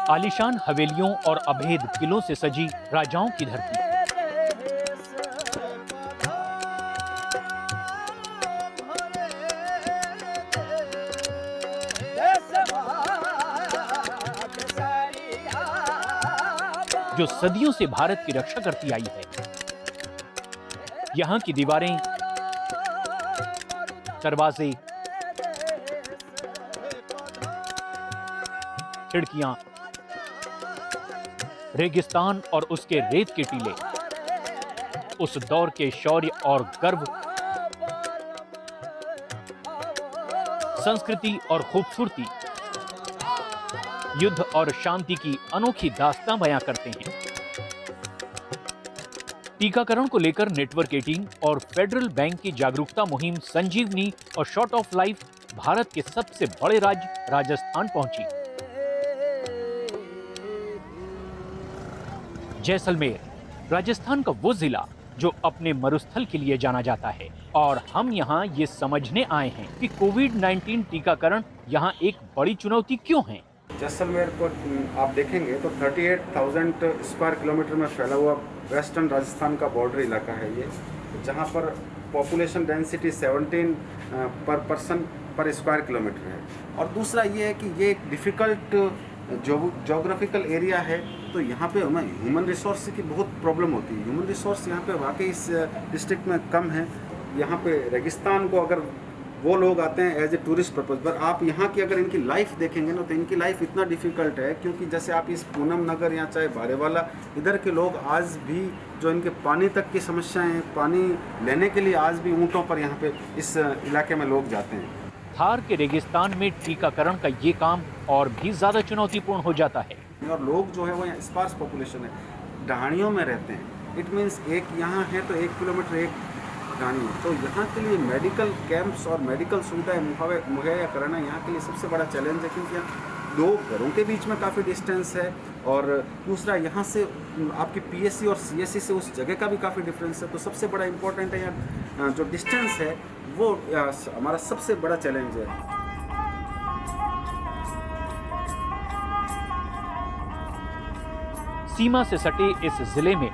आलीशान हवेलियों और अभेद किलों से सजी राजाओं की धरती। जो सदियों से भारत की रक्षा करती आई है। यहां की दीवारें, दरवाजे, खिड़कियां, रेगिस्तान और उसके रेत के टीले उस दौर के शौर्य और गर्व, संस्कृति और खूबसूरती, युद्ध और शांति की अनोखी दास्तां बयां करते हैं। टीकाकरण को लेकर नेटवर्क 18 और फेडरल बैंक की जागरूकता मुहिम संजीवनी और शॉर्ट ऑफ लाइफ भारत के सबसे बड़े राज्य राजस्थान पहुंची। जैसलमेर राजस्थान का वो जिला जो अपने मरुस्थल के लिए जाना जाता है, और हम यहाँ ये समझने आए हैं कि कोविड-19 टीकाकरण यहाँ एक बड़ी चुनौती क्यों है। जैसलमेर को आप देखेंगे तो 38,000 स्क्वायर किलोमीटर में फैला हुआ वेस्टर्न राजस्थान का बॉर्डर इलाका है ये, जहाँ पर पॉपुलेशन डेंसिटी 17 पर पर्सन पर स्क्वायर किलोमीटर है। और दूसरा ये है कि ये एक डिफ़िकल्ट जोग्राफिकल एरिया है, तो यहाँ पे हमें ह्यूमन रिसोर्स की बहुत प्रॉब्लम होती है। ह्यूमन रिसोर्स यहाँ पे वाकई इस डिस्ट्रिक्ट में कम है। यहाँ पे रेगिस्तान को अगर वो लोग आते हैं एज ए टूरिस्ट पर्पज़ पर, आप यहाँ की अगर इनकी लाइफ देखेंगे ना तो इनकी लाइफ इतना डिफ़िकल्ट है, क्योंकि जैसे आप इस पूनम नगर या चाहे बारेवाला, इधर के लोग आज भी जो इनके पानी तक की समस्याएं हैं, पानी लेने के लिए आज भी ऊँटों पर यहाँ पे इस इलाके में लोग जाते हैं। थार के रेगिस्तान में टीकाकरण का ये काम और भी ज्यादा चुनौतीपूर्ण हो जाता है। और लोग जो है वो यहाँ स्पार्स पॉपुलेशन है, ढाणियों में रहते हैं। इट मीन्स एक यहाँ है तो 1 किलोमीटर एक ढाणी है, तो यहाँ के लिए मेडिकल कैंप्स और मेडिकल सुविधाएं मुहैया कराना यहाँ के लिए सबसे बड़ा चैलेंज है, क्योंकि यहाँ 2 घरों के बीच में काफ़ी डिस्टेंस है, और दूसरा यहाँ से आपकी पीएससी और सीएससी से उस जगह का भी काफ़ी डिफरेंस है। तो सबसे बड़ा इम्पोर्टेंट है यहाँ जो डिस्टेंस है वो हमारा सबसे बड़ा चैलेंज है। सीमा से सटे इस जिले में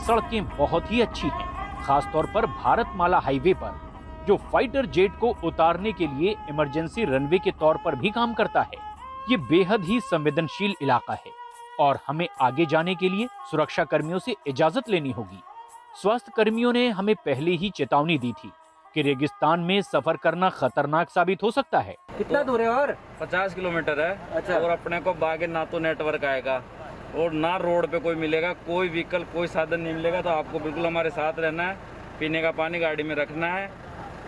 सड़कें बहुत ही अच्छी हैं, खासतौर पर भारतमाला हाईवे पर, जो फाइटर जेट को उतारने के लिए इमरजेंसी रनवे के तौर पर भी काम करता है। ये बेहद ही संवेदनशील इलाका है और हमें आगे जाने के लिए सुरक्षा कर्मियों से इजाजत लेनी होगी। स्वास्थ्य कर्मियों ने हमें पहले ही चेतावनी दी थी कि रेगिस्तान में सफर करना खतरनाक साबित हो सकता है। कितना दूर है? और 50 किलोमीटर है। अच्छा। और अपने को बागे ना तो नेटवर्क आएगा और ना रोड पे कोई मिलेगा, कोई व्हीकल कोई साधन नहीं मिलेगा। तो आपको बिल्कुल हमारे साथ रहना है, पीने का पानी गाड़ी में रखना है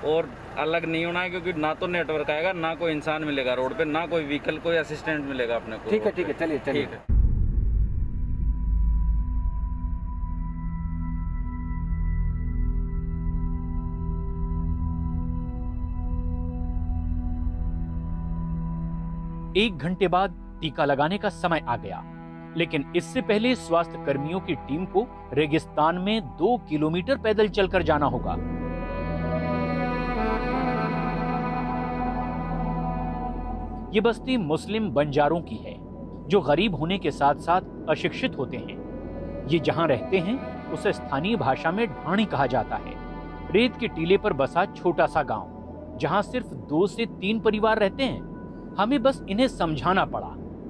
और अलग नहीं होना है, क्योंकि ना तो नेटवर्क आएगा, ना कोई इंसान मिलेगा रोड पे, ना कोई व्हीकल, कोई असिस्टेंट मिलेगा अपने को। ठीक है, चलिए ठीक है। एक घंटे बाद टीका लगाने का समय आ गया, लेकिन इससे पहले स्वास्थ्य कर्मियों की टीम को रेगिस्तान में 2 किलोमीटर पैदल चलकर जाना होगा। ये बस्ती मुस्लिम बंजारों की है, जो गरीब होने के साथ साथ अशिक्षित होते हैं। ये जहां रहते हैं उसे स्थानीय भाषा में ढाणी कहा जाता है। रेत के टीले पर बसा छोटा सा गांव, जहां सिर्फ 2 से 3 परिवार रहते हैं। हमें बस इन्हें समझाना पड़ा,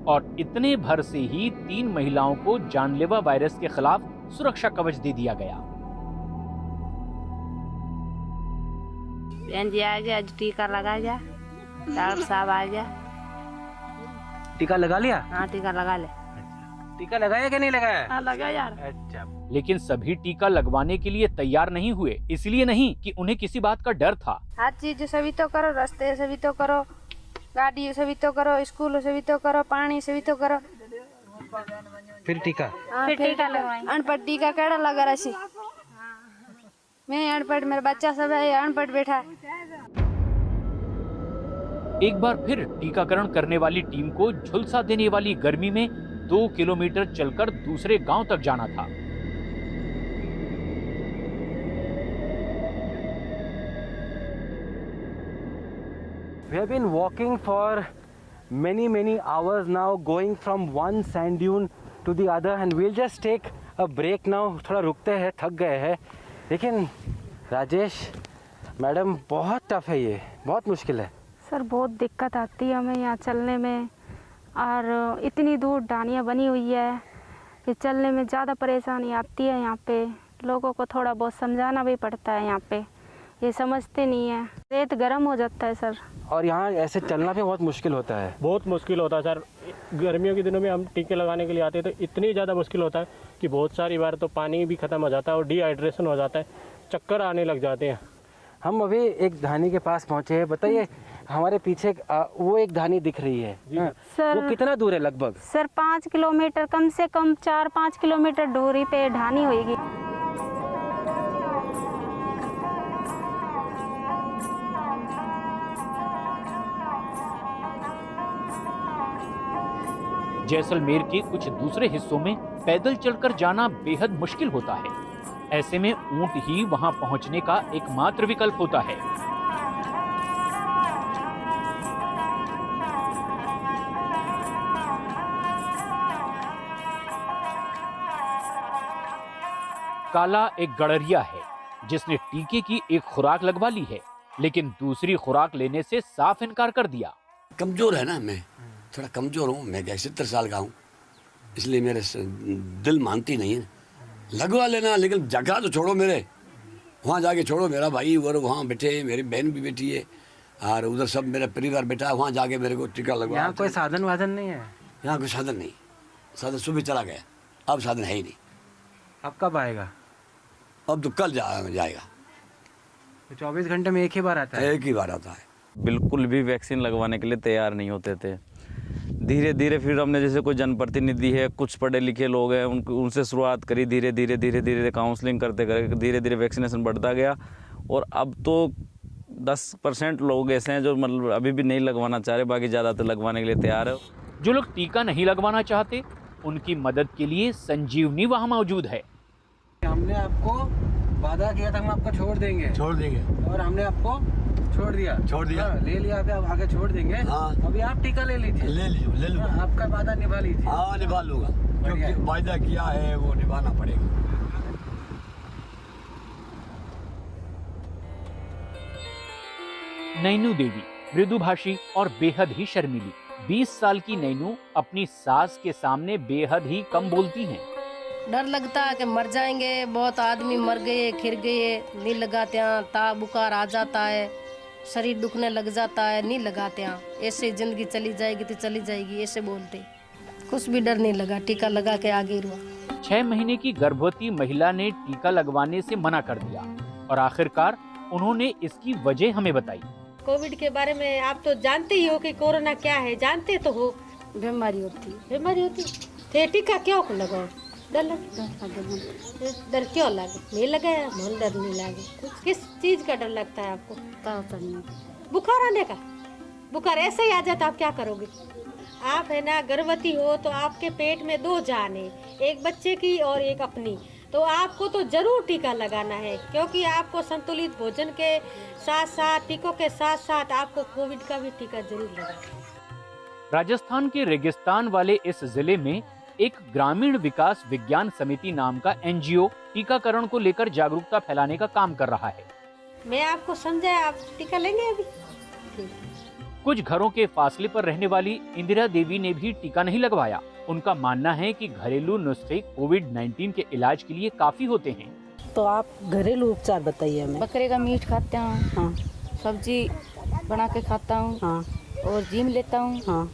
और इतने भर से ही 3 महिलाओं को जानलेवा वायरस के खिलाफ सुरक्षा कवच दे दिया गया। बहन जी आ गया, आज टीका लगा जा, डॉक्टर साहब आ गया। टीका लगा लिया? हाँ, टीका लगा ले। टीका लगाया कि नहीं लगाया? हाँ, लगा यार। अच्छा। लेकिन सभी टीका लगवाने के लिए तैयार नहीं हुए, इसलिए नहीं कि उन्हें किसी बात का डर था। हर चीज से भी तो करो, रास्ते से भी तो करो, गाड़ी से भी तो करो, स्कूल से भी तो करो, पानी से भी तो करो। फिर टीका? हाँ, फिर टीका लगवाएंगे। अनपढ़ टीका केड़ा लगा रही? मैं अनपढ़, मेरा बच्चा सब है अनपढ़ बैठा है। एक बार फिर टीकाकरण करने वाली टीम को झुलसा देने वाली गर्मी में 2 किलोमीटर चलकर दूसरे गांव तक जाना था। We have been walking for many hours now going from one sand dune to the other, and we'll just take a break now. थोड़ा रुकते हैं, थक गए हैं. लेकिन राजेश मैडम बहुत टफ है, ये बहुत मुश्किल है. सर बहुत दिक्कत आती है हमें यहाँ चलने में, और इतनी दूर डानियाँ बनी हुई है, ये चलने में ज़्यादा परेशानी आती है. यहाँ पे लोगों को थोड़ा बहुत समझाना भी पड़ता है, यहाँ पे ये समझते नहीं है. रेत गर्म हो जाता है सर, और यहाँ ऐसे चलना भी बहुत मुश्किल होता है. बहुत मुश्किल होता है सर. गर्मियों के दिनों में हम टीके लगाने के लिए आते हैं तो इतनी ज़्यादा मुश्किल होता है कि बहुत सारी बार तो पानी भी ख़त्म हो जाता है और डिहाइड्रेशन हो जाता है, चक्कर आने लग जाते हैं. हम अभी एक धानी के पास पहुँचे हैं. बताइए, हमारे पीछे वो एक धानी दिख रही है. हाँ. सर वो कितना दूर है लगभग? सर 5 किलोमीटर, कम से कम 4-5 किलोमीटर दूरी पे ढानी होगी. जैसलमेर के कुछ दूसरे हिस्सों में पैदल चलकर जाना बेहद मुश्किल होता है. ऐसे में ऊंट ही वहां पहुंचने का एकमात्र विकल्प होता है. काला एक गड़रिया है जिसने टीके की एक खुराक लगवा ली है, लेकिन दूसरी खुराक लेने से साफ इनकार कर दिया. कमज़ोर है ना, मैं थोड़ा कमज़ोर हूँ. मैं 70 साल का हूँ, इसलिए मेरे दिल मानती नहीं है. लगवा लेना, लेकिन जगह तो छोड़ो, मेरे वहाँ जाके छोड़ो. मेरा भाई वो वहाँ बैठे, मेरी बहन भी बैठी है, और उधर सब मेरा परिवार बैठा है. वहाँ जाके मेरे को टीका लगवा. यहाँ कोई साधन वाधन नहीं है? यहाँ कोई साधन नहीं. साधन सुबह चला गया, अब साधन है ही नहीं. अब कब आएगा? अब तो कल जाएगा. 24 घंटे में एक ही बार आता है? एक ही बार आता है. बिल्कुल भी वैक्सीन लगवाने के लिए तैयार नहीं होते थे. धीरे धीरे फिर हमने, जैसे कोई जनप्रतिनिधि है, कुछ पढ़े लिखे लोग हैं, उनसे शुरुआत करी. धीरे धीरे काउंसलिंग करते धीरे धीरे वैक्सीनेशन बढ़ता गया, और अब तो 10% लोग ऐसे हैं जो मतलब अभी भी नहीं लगवाना चाह रहे, बाकी ज़्यादातर लगवाने के लिए तैयार है. जो लोग टीका नहीं लगवाना चाहते, उनकी मदद के लिए संजीवनी वहां मौजूद है. हमने आपको वादा किया था हम आपको छोड़ देंगे, और हमने आपको छोड़ दिया. हाँ, ले लिया. अभी आप आगे छोड़ देंगे. हाँ. अभी आप टीका ले लीजिए. ले लो. हाँ, आपका वादा निभा लीजिए. हाँ, निभा लूँगा. जो वादा किया है वो निभाना पड़ेगा. नैनू देवी मृदुभाषी और बेहद ही शर्मीली. 20 साल की नैनू अपनी सास के सामने बेहद ही कम बोलती हैं. डर लगता है कि मर जाएंगे. बहुत आदमी मर गए, खिर गए, नहीं लगाते हैं. ताव बुखार आ जाता है, शरीर दुखने लग जाता है, नहीं लगाते हैं. ऐसे जिंदगी चली जाएगी तो चली जाएगी, ऐसे बोलते. कुछ भी डर नहीं लगा, टीका लगा के आगे हुआ. 6 महीने की गर्भवती महिला ने टीका लगवाने से मना कर दिया, और आखिरकार उन्होंने इसकी वजह हमें बताई. कोविड के बारे में आप तो जानते ही हो कि कोरोना क्या है, जानते तो हो. बीमारी होती थे टीका क्यों लगाओ? डर डर क्यों लगे? नहीं लगाया, मन डर नहीं लगे. किस चीज का डर लगता है आपको? बुखार आने का. बुखार ऐसे ही आ जाता, आप क्या करोगे? आप है ना गर्भवती हो तो आपके पेट में 2 जान है, एक बच्चे की और एक अपनी. तो आपको तो जरूर टीका लगाना है, क्योंकि आपको संतुलित भोजन के साथ साथ, टीकों के साथ साथ आपको कोविड का भी टीका जरूर लगाना है. राजस्थान के रेगिस्तान वाले इस जिले में एक ग्रामीण विकास विज्ञान समिति नाम का एनजीओ टीकाकरण को लेकर जागरूकता फैलाने का काम कर रहा है. मैं आपको समझाया, आप टीका लेंगे अभी? कुछ घरों के फासले पर रहने वाली इंदिरा देवी ने भी टीका नहीं लगवाया. उनका मानना है कि घरेलू नुस्खे कोविड-19 के इलाज के लिए काफी होते हैं. तो आप घरेलू उपचार बताइए हमें. बकरे का मीट खाता हूँ. हाँ. सब्जी बना के खाता हूँ. हाँ. और जिम लेता हूँ. हाँ.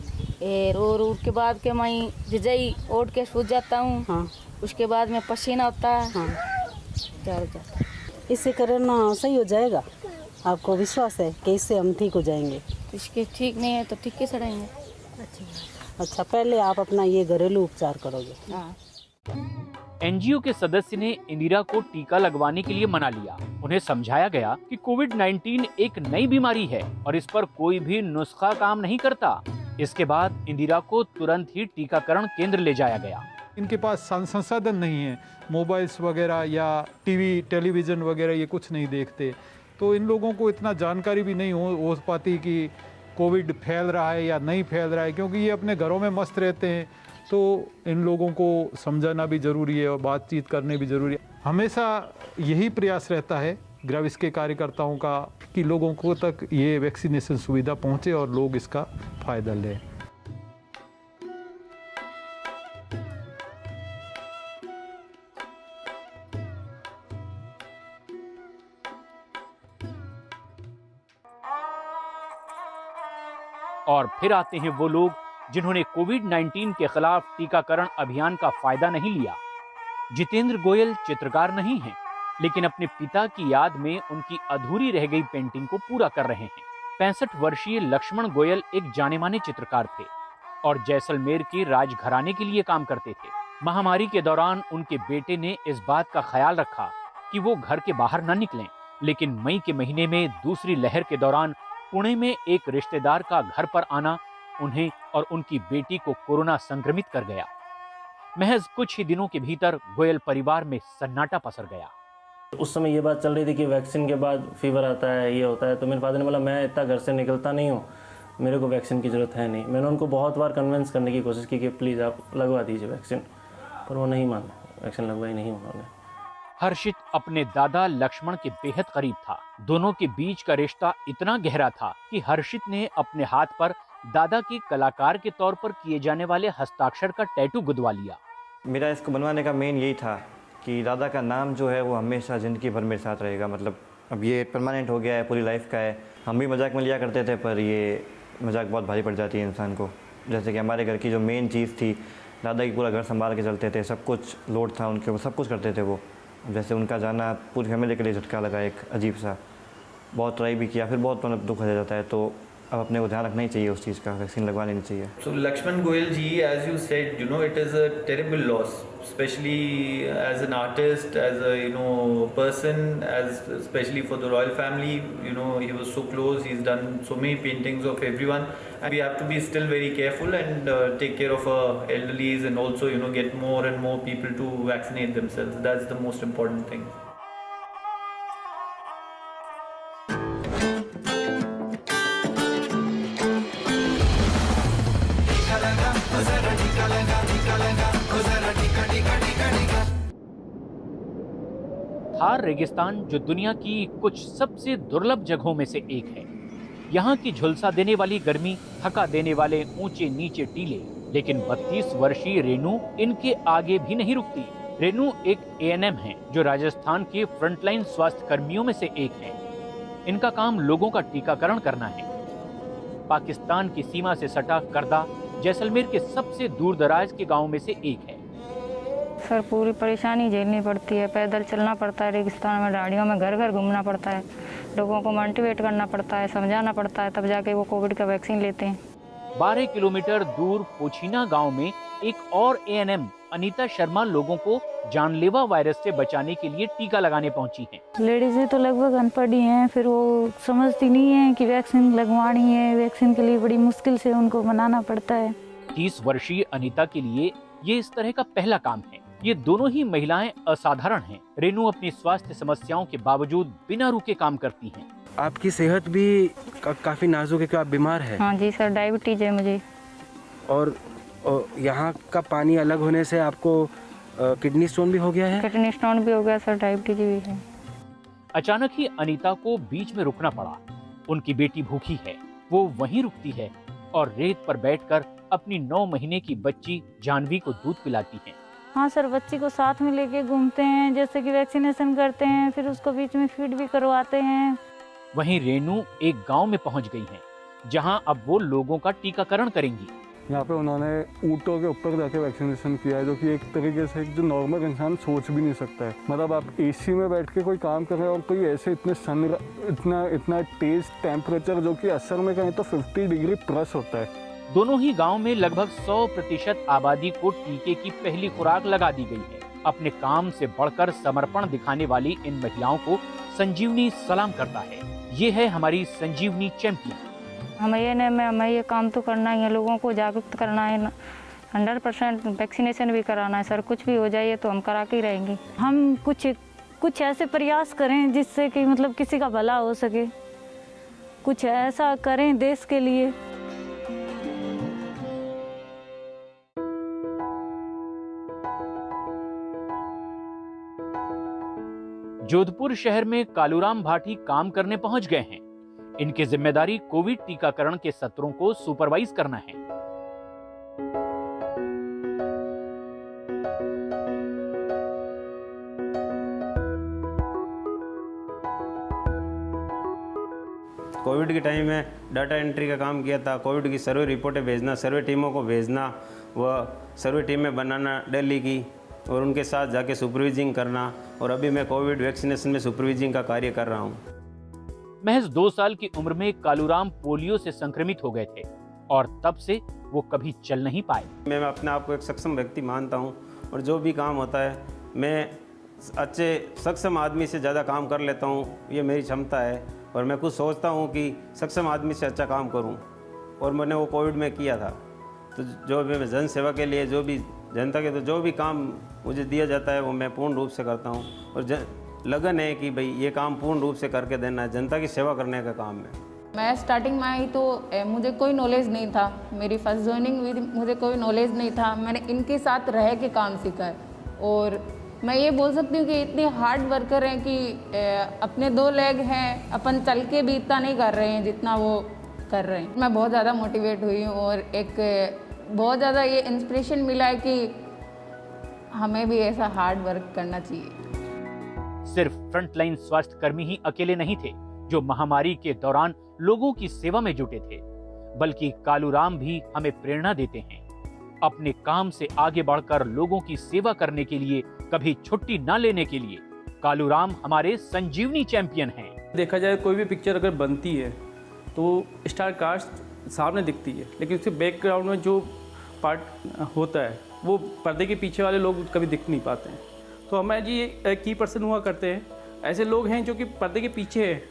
और उसके बाद के मैं जिजाई ओढ़ के सो जाता हूँ. हाँ. उसके बाद में पसीना होता है. हाँ. क्या हो जाता है. इससे करना सही हो जाएगा? आपको विश्वास है कि इससे हम ठीक हो जाएंगे? इसके ठीक नहीं है तो ठीक कैसे रहेंगे? अच्छा, पहले आप अपना ये घरेलू उपचार करोगे? हाँ. एनजीओ के सदस्य ने इंदिरा को टीका लगवाने के लिए मना लिया. उन्हें समझाया गया कि कोविड-19 एक नई बीमारी है और इस पर कोई भी नुस्खा काम नहीं करता. इसके बाद इंदिरा को तुरंत ही टीकाकरण केंद्र ले जाया गया. इनके पास संसाधन नहीं है, मोबाइल्स वगैरह या टीवी टेलीविज़न वगैरह ये कुछ नहीं देखते, तो इन लोगों को इतना जानकारी भी नहीं हो पाती कि कोविड फैल रहा है या नहीं फैल रहा है, क्योंकि ये अपने घरों में मस्त रहते हैं। तो इन लोगों को समझाना भी ज़रूरी है और बातचीत करने भी ज़रूरी है। हमेशा यही प्रयास रहता है ग्रेविस के कार्यकर्ताओं का कि लोगों को तक ये वैक्सीनेशन सुविधा पहुंचे और लोग इसका फ़ायदा लें। और फिर आते हैं वो लोग जिन्होंने कोविड-19 के खिलाफ टीकाकरण अभियान का फायदा नहीं लिया। जितेंद्र गोयल चित्रकार नहीं हैं, लेकिन अपने पिता की याद में उनकी अधूरी रह गई पेंटिंग को पूरा कर रहे हैं। 65 वर्षीय लक्ष्मण गोयल एक जाने माने चित्रकार थे और जैसलमेर के राजघराने के लिए काम करते थे। महामारी के दौरान उनके बेटे ने इस बात का ख्याल रखा कि वो घर के बाहर न निकलें, लेकिन मई के महीने में दूसरी लहर के दौरान पुणे में एक रिश्तेदार का घर पर आना उन्हें और उनकी बेटी को कोरोना संक्रमित कर गया। महज कुछ ही दिनों के भीतर गोयल परिवार में सन्नाटा पसर गया। उस समय ये बात चल रही थी कि वैक्सीन के बाद फीवर आता है, ये होता है। तो मेरे फादर ने बोला मैं इतना घर से निकलता नहीं हूँ, मेरे को वैक्सीन की ज़रूरत है नहीं। मैंने उनको बहुत बार कन्विंस करने की कोशिश की कि प्लीज़ आप लगवा दीजिए वैक्सीन, पर वो नहीं माने, वैक्सीन लगवाई नहीं उन्होंने। हर्षित अपने दादा लक्ष्मण के बेहद करीब था। दोनों के बीच का रिश्ता इतना गहरा था कि हर्षित ने अपने हाथ पर दादा के कलाकार के तौर पर किए जाने वाले हस्ताक्षर का टैटू गुदवा लिया। मेरा इसको बनवाने का मेन यही था कि दादा का नाम जो है वो हमेशा ज़िंदगी भर मेरे साथ रहेगा। मतलब अब ये परमानेंट हो गया है, पूरी लाइफ का है। हम भी मजाक में लिया करते थे, पर ये मजाक बहुत भारी पड़ जाती है इंसान को। जैसे कि हमारे घर की जो मेन चीज़ थी, दादा की पूरा घर संभाल के चलते थे, सब कुछ लोड था उनके, वो सब कुछ करते थे वो। जैसे उनका जाना पूरी फैमिली के लिए झटका लगा एक अजीब सा। बहुत ट्राई भी किया, फिर बहुत मतलब दुख हो जाता है। तो अब अपने को ध्यान रखना ही चाहिए उस चीज़ का, वैक्सीन लगवा लेनी चाहिए। So Lakshman Goyal ji, as you said, it is a terrible loss, especially as an artist, as a person, as especially for the royal family. He was so close. He's done so many paintings of everyone, and we have to be still very careful and take care of our elderlies, and also get more and more people to vaccinate themselves. That's the most important thing. Thar रेगिस्तान जो दुनिया की कुछ सबसे दुर्लभ जगहों में से एक है। यहाँ की झुलसा देने वाली गर्मी, थका देने वाले ऊंचे नीचे टीले, लेकिन 32 वर्षीय रेनू इनके आगे भी नहीं रुकती। रेनू एक ANM है जो राजस्थान के फ्रंटलाइन स्वास्थ्य कर्मियों में से एक है। इनका काम लोगों का टीकाकरण करना है। पाकिस्तान की सीमा से सटा करदा जैसलमेर के सबसे दूर दराज के गाँव में से एक है। सर पूरी परेशानी झेलनी पड़ती है, पैदल चलना पड़ता है, रेगिस्तान में गाड़ियों में घर घर घूमना पड़ता है, लोगों को मोटिवेट करना पड़ता है, समझाना पड़ता है, तब जाके वो कोविड का वैक्सीन लेते हैं। 12 किलोमीटर दूर पोछीना गांव में एक और ANM अनीता शर्मा लोगों को जानलेवा वायरस से बचाने के लिए टीका लगाने पहुंची हैं। लेडीजें तो लगभग अनपढ़ ही हैं, फिर वो समझती नहीं है कि वैक्सीन लगवानी है। वैक्सीन के लिए बड़ी मुश्किल से उनको मनाना पड़ता है। 30 वर्षीय अनीता के लिए ये इस तरह का पहला काम है। ये दोनों ही महिलाएं असाधारण हैं। रेनू अपनी स्वास्थ्य समस्याओं के बावजूद बिना रुके काम करती हैं। आपकी सेहत भी काफ़ी नाजुक है, क्या आप बीमार हैं? हाँ जी सर, डायबिटीज है मुझे। और यहाँ का पानी अलग होने से आपको किडनी स्टोन भी हो गया है? किडनी स्टोन भी हो गया सर, डायबिटीज भी है। अचानक ही अनीता को बीच में रुकना पड़ा। उनकी बेटी भूखी है, वो वहीं रुकती है और रेत पर बैठकर अपनी 9 महीने की बच्ची जानवी को दूध पिलाती है। हाँ सर, बच्ची को साथ में लेके घूमते हैं, जैसे कि वैक्सीनेशन करते हैं, फिर उसको बीच में फीड भी करवाते हैं। वहीं रेनू एक गांव में पहुंच गई हैं, जहां अब वो लोगों का टीकाकरण करेंगी। यहाँ पे उन्होंने ऊँटों के ऊपर जाके वैक्सीनेशन किया है, जो कि एक तरीके से जो नॉर्मल इंसान सोच भी नहीं सकता है। मतलब आप AC में बैठ के कोई काम कर रहे हो और कोई ऐसे इतना तेज टेम्परेचर, जो कि असर में कहीं तो 50 डिग्री प्लस होता है। दोनों ही गांव में लगभग 100% आबादी को टीके की पहली खुराक लगा दी गई है। अपने काम से बढ़कर समर्पण दिखाने वाली इन महिलाओं को संजीवनी सलाम करता है। ये है हमारी संजीवनी चैंपियन। हमें ये काम तो करना ही है, लोगों को जागरूक करना है, 100% वैक्सीनेशन भी कराना है सर। कुछ भी हो जाए तो हम करा के ही रहेंगे। हम कुछ ऐसे प्रयास करें जिससे कि मतलब किसी का भला हो सके। कुछ ऐसा करें देश के लिए। जोधपुर शहर में कालूराम भाटी काम करने पहुंच गए हैं। इनकी जिम्मेदारी कोविड टीकाकरण के सत्रों को सुपरवाइज करना है। कोविड के टाइम में डाटा एंट्री का काम किया था, कोविड की सर्वे रिपोर्टें भेजना, सर्वे टीमों को भेजना, व सर्वे टीमें बनाना दिल्ली की और उनके साथ जाके सुपरवाइजिंग करना, और अभी मैं कोविड वैक्सीनेशन में सुपरवाइजिंग का कार्य कर रहा हूँ। महज 2 साल की उम्र में कालूराम पोलियो से संक्रमित हो गए थे और तब से वो कभी चल नहीं पाए। मैं अपने आप को एक सक्षम व्यक्ति मानता हूँ और जो भी काम होता है मैं अच्छे सक्षम आदमी से ज़्यादा काम कर लेता हूँ, ये मेरी क्षमता है और मैं खुद सोचता हूँ कि सक्षम आदमी से अच्छा काम करूँ, और मैंने वो कोविड में किया था। तो जो भी मैं जन सेवा के लिए जो भी जनता के तो जो भी काम मुझे दिया जाता है वो मैं पूर्ण रूप से करता हूँ, और लगन है कि भाई ये काम पूर्ण रूप से करके देना है, जनता की सेवा करने का काम है। मैं स्टार्टिंग में आई तो मुझे कोई नॉलेज नहीं था, मेरी फर्स्ट ज्वाइनिंग हुई थी, मुझे कोई नॉलेज नहीं था। मैंने इनके साथ रह के काम सीखा है और मैं ये बोल सकती हूँ कि इतने हार्ड वर्कर हैं कि अपने 2 लेग हैं, अपन चल के भी इतना नहीं कर रहे हैं जितना वो कर रहे हैं। मैं बहुत ज़्यादा मोटिवेट हुई हूँ और एक बहुत ज़्यादा ये इंस्पिरेशन मिला है कि हमें भी ऐसा हार्ड वर्क करना चाहिए। सिर्फ फ्रंटलाइन स्वास्थ्य कर्मी ही अकेले नहीं थे जो महामारी के दौरान लोगों की सेवा में जुटे थे, बल्कि कालूराम भी हमें प्रेरणा देते हैं। अपने काम से आगे बढ़कर लोगों की सेवा करने के लिए, कभी छुट्टी न लेने के लिए कालूराम हमारे संजीवनी चैंपियन हैं। देखा जाए कोई भी पिक्चर अगर बनती है तो स्टार कास्ट सामने दिखती है, लेकिन उसके बैकग्राउंड में जो पार्ट होता है वो पर्दे के पीछे वाले लोग कभी दिख नहीं पाते हैं। तो हमें जी एक की पर्सन हुआ करते हैं, ऐसे लोग हैं जो कि पर्दे के पीछे हैं,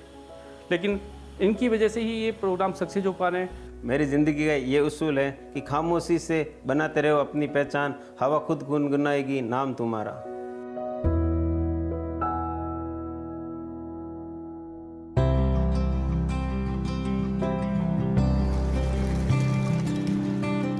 लेकिन इनकी वजह से ही ये प्रोग्राम सक्सेस हो पा रहे हैं। मेरी ज़िंदगी का ये उसूल है कि खामोशी से बनाते रहो अपनी पहचान, हवा खुद गुनगुनाएगी नाम तुम्हारा।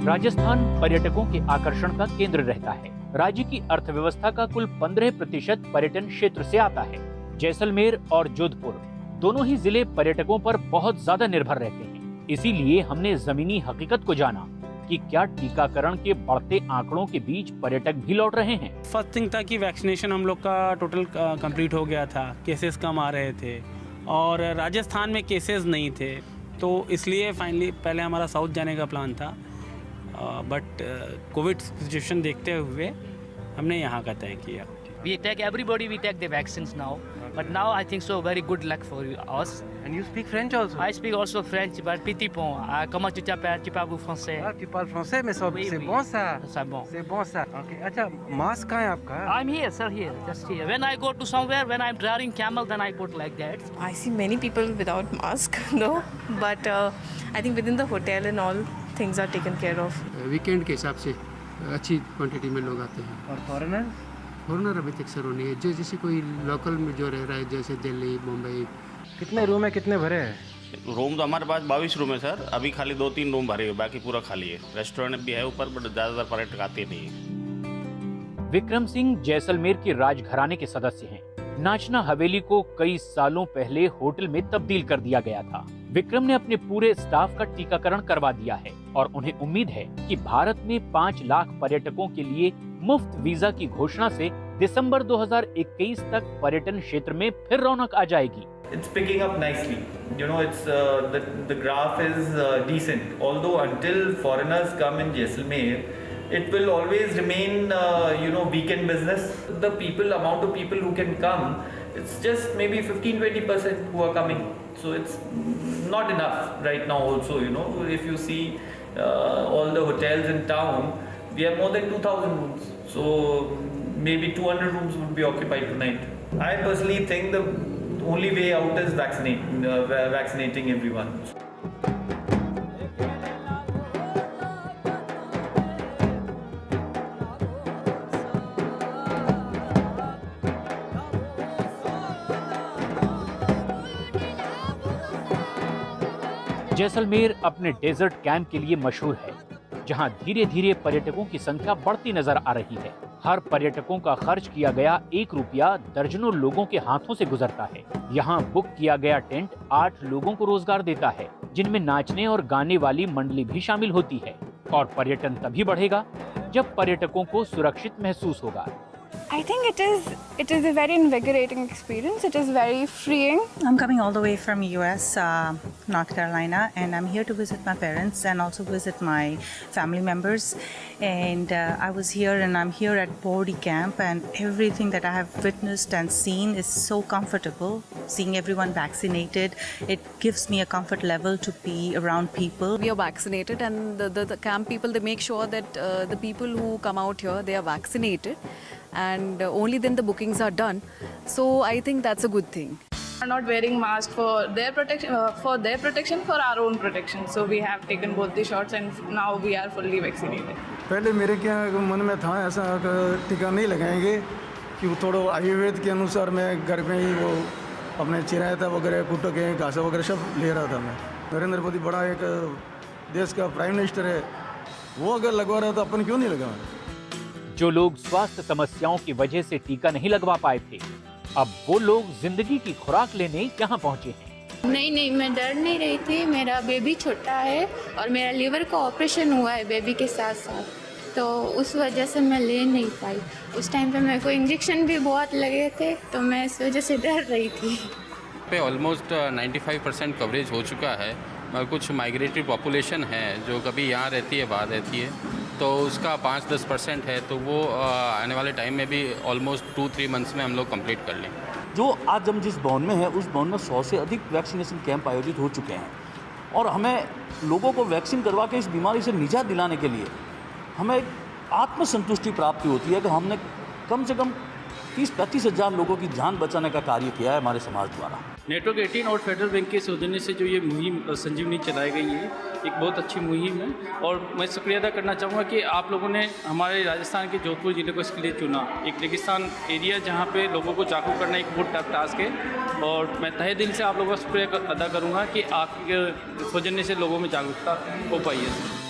राजस्थान पर्यटकों के आकर्षण का केंद्र रहता है। राज्य की अर्थव्यवस्था का कुल 15% पर्यटन क्षेत्र से आता है। जैसलमेर और जोधपुर दोनों ही जिले पर्यटकों पर बहुत ज्यादा निर्भर रहते हैं। इसीलिए हमने जमीनी हकीकत को जाना कि क्या टीकाकरण के बढ़ते आंकड़ों के बीच पर्यटक भी लौट रहे हैं। फर्स्ट थिंग था कि वैक्सीनेशन हम लोग का टोटल कंप्लीट हो गया था, केसेस कम आ रहे थे और राजस्थान में केसेस नहीं थे, तो इसलिए फाइनली पहले हमारा साउथ जाने का प्लान था, बट कोविड सिचुएशन देखते हुए हमने यहाँ का तय किया। We take everybody, we take the vaccines now, but now I think so very good luck for us. And you speak French also? I speak also French, but petit peu. Comment tu t'appelles? Tu parles français? Ah, tu parles français, mais c'est bon ça. C'est bon. C'est bon ça. Okay. अच्छा, mask कहाँ है आपका? I'm here, sir, here, just here. When I go to somewhere, when I'm driving camel, then I put like that. I see many people without mask, no, but I think within the hotel and all things are taken care of. Weekend के हिसाब से अच्छी quantity में लोग आते हैं। और foreigner? Foreigner अभी तक सर नहीं है, जो जैसे कोई लोकल में जो रह रहा है, जैसे दिल्ली, मुंबई। कितने रूम है, कितने भरे हैं? रूम तो हमारे पास 22 रूम है सर, अभी खाली 2-3 रूम भरे हुए, बाकी पूरा खाली है। रेस्टोरेंट भी है ऊपर, बट ज़्यादातर पर्यटक आते नहीं है। विक्रम सिंह जैसलमेर के राजघराने के सदस्य हैं। नाचना हवेली को कई सालों पहले होटल में तब्दील कर दिया गया था। विक्रम ने अपने पूरे स्टाफ का टीकाकरण करवा दिया है और उन्हें उम्मीद है कि भारत में 5 लाख पर्यटकों के लिए मुफ्त वीजा की घोषणा से दिसंबर 2021 तक पर्यटन क्षेत्र में फिर रौनक आ जाएगी। It's picking up nicely. You know, it's the graph is decent. Although until foreigners come in Jaisalmer, it will always remain weekend business. The amount of people who can come, it's just maybe 15-20% who are coming. So it's not enough right now. Also, if you see all the hotels in town, we have more than 2,000 rooms. So maybe 200 rooms would be occupied tonight. I personally think the only way out is vaccinating everyone. Jaisalmer अपने desert camp के लिए मशहूर है, जहां धीरे धीरे पर्यटकों की संख्या बढ़ती नजर आ रही है। हर पर्यटकों का खर्च किया गया 1 रुपया दर्जनों लोगों के हाथों से गुजरता है। यहाँ बुक किया गया टेंट 8 लोगों को रोजगार देता है, जिनमें नाचने और गाने वाली मंडली भी शामिल होती है। और पर्यटन तभी बढ़ेगा जब पर्यटकों को सुरक्षित महसूस होगा। I think it is a very invigorating experience. It is very freeing. I'm coming all the way from US, North Carolina, and I'm here to visit my parents and also visit my family members. And I was here and I'm here at Bordy Camp, and everything that I have witnessed and seen is so comfortable. Seeing everyone vaccinated, it gives me a comfort level to be around people. We are vaccinated, and the camp people, they make sure that the people who come out here, they are vaccinated, and only then the bookings are done. So I think that's a good thing. Are not wearing masks for their protection, for our own protection. So we have taken both the shots, and now we are fully vaccinated. पहले मेरे क्या मन में था ऐसा टीका नहीं लगाएंगे, कि थोड़ा आयुर्वेद के अनुसार मैं घर में ही वो अपने चिरायता वगैरह कुटो के घासा वगैरह सब ले रहा था। मैं नरेंद्र मोदी बड़ा एक देश का प्राइम मिनिस्टर है, वो अगर लगवा रहा था अपन क्यों नहीं लगवाएं। जो लोग स्वास्थ्य समस्याओं की वजह से टीका नहीं लगवा पाए थे, अब वो लोग जिंदगी की खुराक लेने यहाँ पहुँचे हैं। नहीं, मैं डर नहीं रही थी। मेरा बेबी छोटा है और मेरा लीवर का ऑपरेशन हुआ है बेबी के साथ साथ, तो उस वजह से मैं ले नहीं पाई। उस टाइम पे मेरे को इंजेक्शन भी बहुत लगे थे, तो मैं इस वजह से डर रही थी। पे ऑलमोस्ट 95% कवरेज हो चुका है, और कुछ माइग्रेटरी पॉपुलेशन है जो कभी यहाँ रहती है बाहर रहती है, तो उसका 5-10% है, तो वो आने वाले टाइम में भी ऑलमोस्ट 2-3 मंथ्स में हम लोग कंप्लीट कर लें। जो आज हम जिस भवन में है, उस भवन में 100 से अधिक वैक्सीनेशन कैंप आयोजित हो चुके हैं, और हमें लोगों को वैक्सीन करवा के इस बीमारी से निजात दिलाने के लिए हमें एक आत्मसंतुष्टि प्राप्ति होती है कि हमने कम से कम 30-35 हज़ार लोगों की जान बचाने का कार्य किया है हमारे समाज द्वारा। नेटवर्क 18 और फेडरल बैंक के सौजन्य से जो ये मुहिम संजीवनी चलाई गई है, एक बहुत अच्छी मुहिम है, और मैं शुक्रिया अदा करना चाहूँगा कि आप लोगों ने हमारे राजस्थान के जोधपुर ज़िले को इसके लिए चुना। एक रेगिस्तान एरिया जहाँ पे लोगों को जागरूक करना एक बहुत टफ टास्क है, और मैं तहे दिल से आप लोगों का शुक्रिया अदा करूँगा कि आपके सौजन्य से लोगों में जागरूकता हो पाई है।